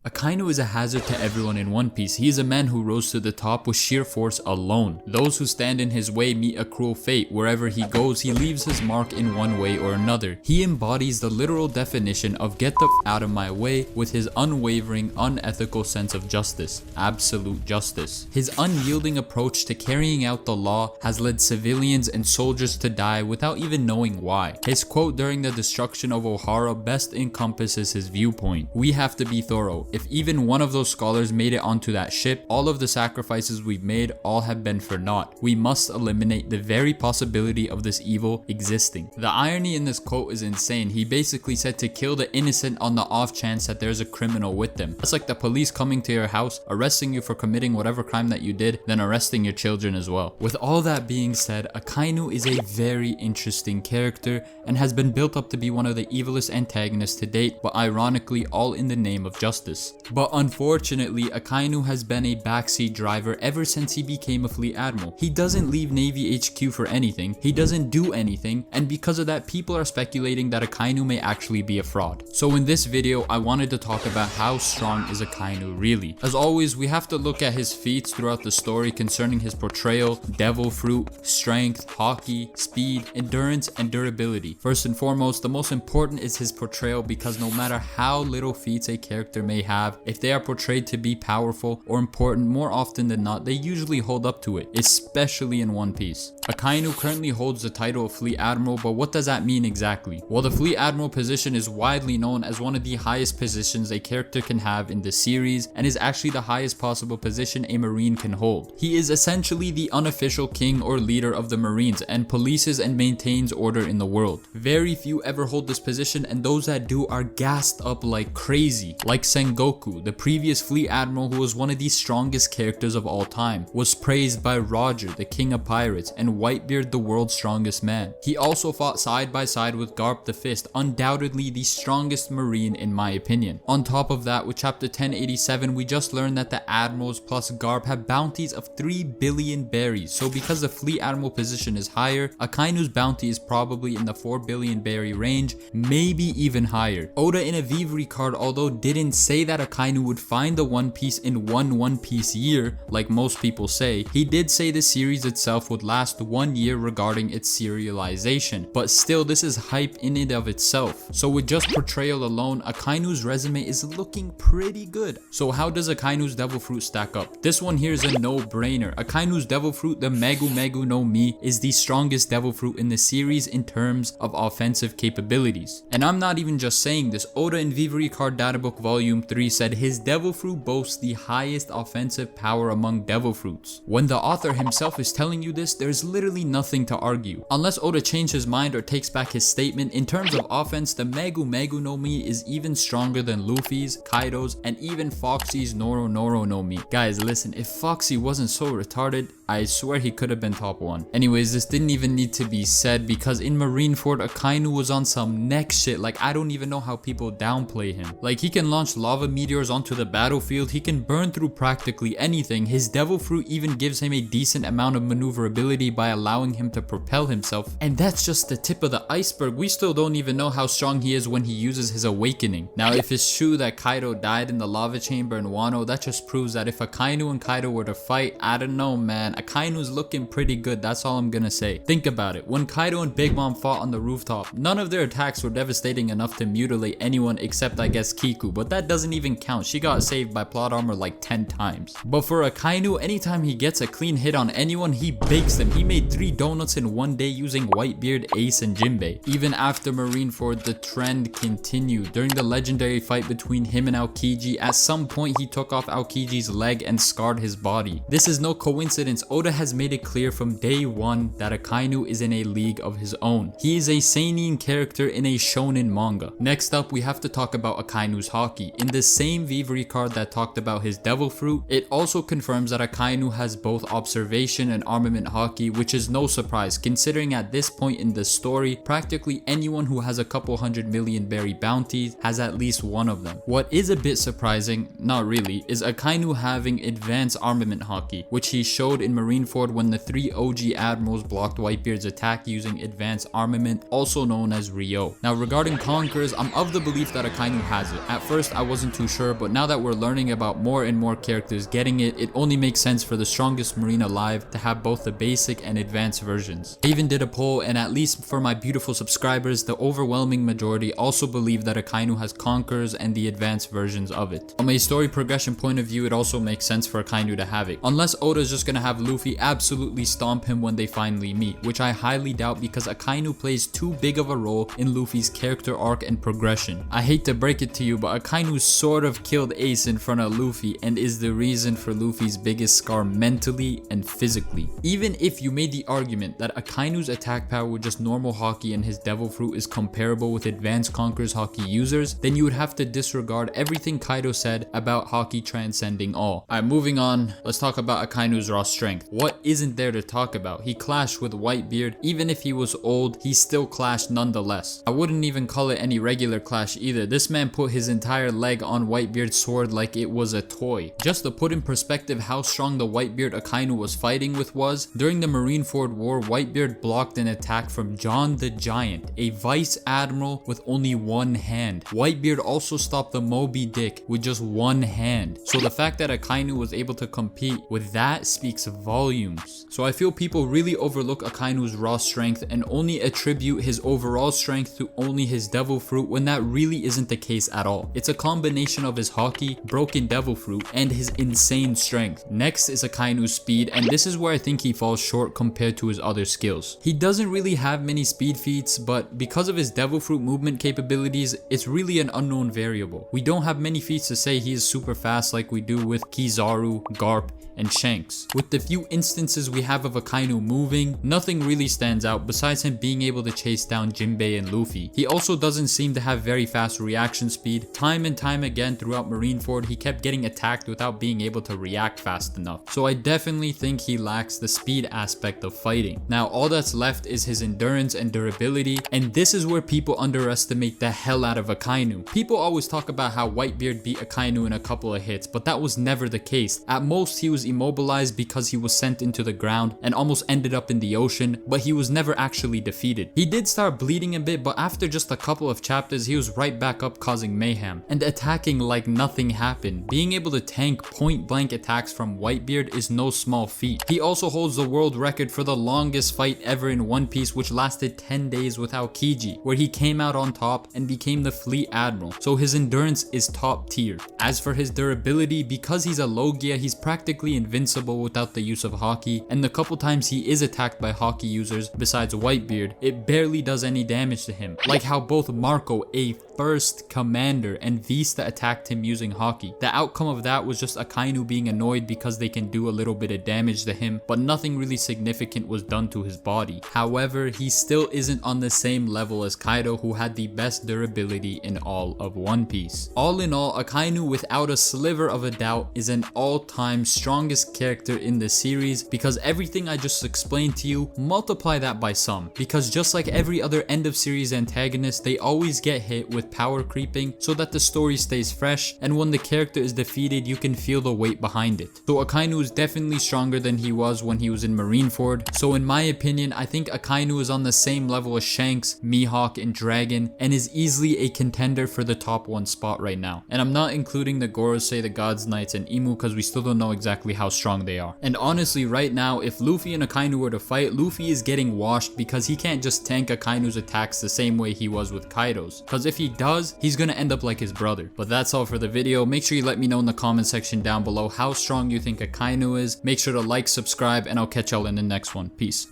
Akainu is a hazard to everyone in One Piece. He is a man who rose to the top with sheer force alone. Those who stand in his way meet a cruel fate. Wherever he goes, he leaves his mark in one way or another. He embodies the literal definition of get the f out of my way with his unwavering, unethical sense of justice. Absolute justice. His unyielding approach to carrying out the law has led civilians and soldiers to die without even knowing why. His quote during the destruction of Ohara best encompasses his viewpoint. We have to be thorough. If even one of those scholars made it onto that ship, all of the sacrifices we've made all have been for naught. We must eliminate the very possibility of this evil existing. The irony in this quote is insane. He basically said to kill the innocent on the off chance that there's a criminal with them. That's like the police coming to your house, arresting you for committing whatever crime that you did, then arresting your children as well. With all that being said, Akainu is a very interesting character and has been built up to be one of the evilest antagonists to date, but ironically all in the name of justice. But unfortunately, Akainu has been a backseat driver ever since he became a fleet admiral. He doesn't leave Navy HQ for anything, he doesn't do anything, and because of that, people are speculating that Akainu may actually be a fraud. So in this video, I wanted to talk about how strong is Akainu really. As always, we have to look at his feats throughout the story concerning his portrayal, devil fruit, strength, haki, speed, endurance, and durability. First and foremost, the most important is his portrayal, because no matter how little feats a character may have, if they are portrayed to be powerful or important, more often than not, they usually hold up to it, especially in One Piece. Akainu currently holds the title of Fleet Admiral, but what does that mean exactly? Well, the Fleet Admiral position is widely known as one of the highest positions a character can have in the series, and is actually the highest possible position a Marine can hold. He is essentially the unofficial king or leader of the Marines, and polices and maintains order in the world. Very few ever hold this position, and those that do are gassed up like crazy. Like Sengoku, the previous Fleet Admiral who was one of the strongest characters of all time, was praised by Roger, the King of Pirates, and Whitebeard, the world's strongest man. He also fought side by side with Garp the Fist, undoubtedly the strongest Marine in my opinion. On top of that, with chapter 1087, we just learned that the Admirals plus Garp have bounties of 3 billion berries, so because the Fleet Admiral position is higher, Akainu's bounty is probably in the 4 billion berry range, maybe even higher. Oda in a Vivre card, although didn't say that Akainu would find the One Piece in One Piece year, like most people say, he did say the series itself would last 1 year regarding its serialization, but still this is hype in and of itself. So with just portrayal alone, Akainu's resume is looking pretty good. So how does Akainu's Devil Fruit stack up? This one here is a no-brainer. Akainu's Devil Fruit, the Megu no Mi, is the strongest Devil Fruit in the series in terms of offensive capabilities. And I'm not even just saying this, Oda in Vivre card Databook Volume 3 said his Devil Fruit boasts the highest offensive power among Devil Fruits. When the author himself is telling you this, there's literally nothing to argue. Unless Oda changed his mind or takes back his statement, in terms of offense, the Megu no Mi is even stronger than Luffy's, Kaido's, and even Foxy's Noro no Mi. Guys, listen, if Foxy wasn't so retarded, I swear he could have been top 1. Anyways, this didn't even need to be said, because in Marineford, Akainu was on some next shit. Like, I don't even know how people downplay him. Like, he can launch lava meteors onto the battlefield, he can burn through practically anything. His Devil Fruit even gives him a decent amount of maneuverability by allowing him to propel himself. And that's just the tip of the iceberg. We still don't even know how strong he is when he uses his awakening. Now, if it's true that Kaido died in the lava chamber in Wano, that just proves that if Akainu and Kaido were to fight, I don't know, man. Akainu's looking pretty good, that's all I'm gonna say. Think about it, when Kaido and Big Mom fought on the rooftop, none of their attacks were devastating enough to mutilate anyone except I guess Kiku, but that doesn't even count. She got saved by plot armor like 10 times. But for Akainu, anytime he gets a clean hit on anyone, he bakes them. He made 3 donuts in 1 day using Whitebeard, Ace, and Jinbei. Even after Marineford, the trend continued. During the legendary fight between him and Aokiji, at some point he took off Aokiji's leg and scarred his body. This is no coincidence. Oda has made it clear from day one that Akainu is in a league of his own. He is a seinen character in a shonen manga. Next up, we have to talk about Akainu's Haki. In the same Vivre card that talked about his Devil Fruit, it also confirms that Akainu has both observation and armament Haki, which is no surprise considering at this point in the story, practically anyone who has a couple 100 million berry bounties has at least one of them. What is a bit surprising, not really, is Akainu having advanced armament Haki, which he showed in Marineford when the 3 OG admirals blocked Whitebeard's attack using advanced armament, also known as Ryo. Now regarding Conquerors, I'm of the belief that Akainu has it. At first I wasn't too sure, but now that we're learning about more and more characters getting it, it only makes sense for the strongest marine alive to have both the basic and advanced versions. I even did a poll, and at least for my beautiful subscribers, the overwhelming majority also believe that Akainu has Conquerors and the advanced versions of it. From a story progression point of view, it also makes sense for Akainu to have it, unless Oda's just gonna have Luffy absolutely stomp him when they finally meet, which I highly doubt because Akainu plays too big of a role in Luffy's character arc and progression. I hate to break it to you, but Akainu sort of killed Ace in front of Luffy and is the reason for Luffy's biggest scar mentally and physically. Even if you made the argument that Akainu's attack power with just normal Haki and his Devil Fruit is comparable with advanced Conquerors Haki users, then you would have to disregard everything Kaido said about Haki transcending all. Alright, moving on, let's talk about Akainu's raw strength. What isn't there to talk about? He clashed with Whitebeard. Even if he was old, he still clashed nonetheless. I wouldn't even call it any regular clash either. This man put his entire leg on Whitebeard's sword like it was a toy. Just to put in perspective how strong the Whitebeard Akainu was fighting with was, during the Marineford War, Whitebeard blocked an attack from John the Giant, a vice admiral with only one hand. Whitebeard also stopped the Moby Dick with just one hand. So the fact that Akainu was able to compete with that speaks volumes. So I feel people really overlook Akainu's raw strength and only attribute his overall strength to only his Devil Fruit when that really isn't the case at all. It's a combination of his Haki, broken Devil Fruit, and his insane strength. Next is Akainu's speed, and this is where I think he falls short compared to his other skills. He doesn't really have many speed feats, but because of his Devil Fruit movement capabilities, it's really an unknown variable. We don't have many feats to say he is super fast like we do with Kizaru, Garp, and Shanks. With the few instances we have of Akainu moving, nothing really stands out besides him being able to chase down Jinbei and Luffy. He also doesn't seem to have very fast reaction speed. Time and time again throughout Marineford, he kept getting attacked without being able to react fast enough. So I definitely think he lacks the speed aspect of fighting. Now all that's left is his endurance and durability, and this is where people underestimate the hell out of Akainu. People always talk about how Whitebeard beat Akainu in a couple of hits, but that was never the case. At most he was immobilized because he was sent into the ground and almost ended up in the ocean, but he was never actually defeated. He did start bleeding a bit, but after just a couple of chapters he was right back up causing mayhem and attacking like nothing happened. Being able to tank point blank attacks from Whitebeard is no small feat. He also holds the world record for the longest fight ever in One Piece, which lasted 10 days without Kiji, where he came out on top and became the fleet admiral. So his endurance is top tier. As for his durability, because he's a Logia, he's practically invincible without the use of Haki, and the couple times he is attacked by Haki users besides Whitebeard, it barely does any damage to him. Like how both Marco, a first commander, and Vista attacked him using Haki. The outcome of that was just Akainu being annoyed because they can do a little bit of damage to him, but nothing really significant was done to his body. However, he still isn't on the same level as Kaido, who had the best durability in all of One Piece. All in all, Akainu without a sliver of a doubt is an all-time strongest character in the series, because everything I just explained to you, multiply that by some, because just like every other end of series antagonist, they always get hit with power creeping so that the story stays fresh, and when the character is defeated you can feel the weight behind it. So Akainu is definitely stronger than he was when he was in Marineford. So in my opinion, I think Akainu is on the same level as Shanks, Mihawk, and Dragon, and is easily a contender for the top 1 spot right now. And I'm not including the Gorosei, the Gods Knights, and Imu because we still don't know exactly how strong they are. And honestly right now, if Luffy and Akainu were to fight, Luffy is getting washed because he can't just tank Akainu's attacks the same way he was with Kaido's, because if he does, he's gonna end up like his brother. But that's all for the video. Make sure you let me know in the comment section down below how strong you think Akainu is. Make sure to like, subscribe, and I'll catch y'all in the next one. Peace.